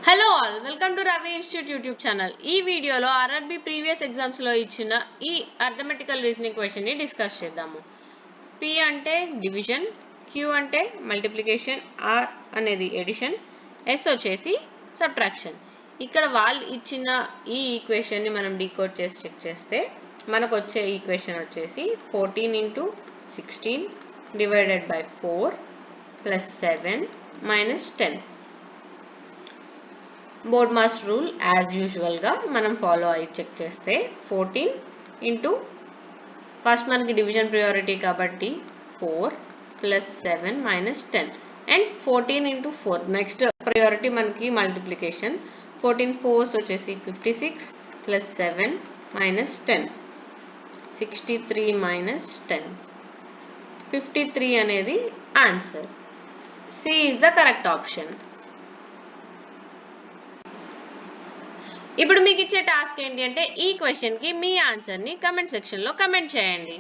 Hello all, welcome to Ravi institute YouTube channel. ఈ వీడియోలో RRB previous ఎగ్జామ్స్లో ఇచ్చిన ఈ అర్థమెటికల్ రీజనింగ్ క్వశ్చన్ని డిస్కస్ చేద్దాము. పి అంటే డివిజన్, క్యూ అంటే మల్టిప్లికేషన్, ఆర్ అనేది ఎడిషన్, ఎస్ వచ్చేసి సబ్ట్రాక్షన్. ఇక్కడ వాళ్ళు ఇచ్చిన ఈ ఈక్వేషన్ని మనం డీకోడ్ చేసి చెక్ చేస్తే మనకు వచ్చే ఈక్వేషన్ వచ్చేసి 14 × 16 divided by 4 plus 7 minus 10. Board mass rule as యూజువల్గా మనం ఫాలో అయ్యి చెక్ చేస్తే 14 ఇంటూ ఫస్ట్ మనకి డివిజన్ ప్రియారిటీ కాబట్టి 4 plus 7 minus 10 and 14 into 4 next priority మనకి మల్టిప్లికేషన్ 14 4 వచ్చేసి 56 ప్లస్ 7 మైనస్ 10 63 మైనస్ 10 53 అనేది answer. C is the correct option. ఇప్పుడు మీకు ఇచ్చే టాస్క్ ఏంటి అంటే ఈ క్వశ్చన్కి మీ ఆన్సర్ని కమెంట్ సెక్షన్లో కమెంట్ చేయండి.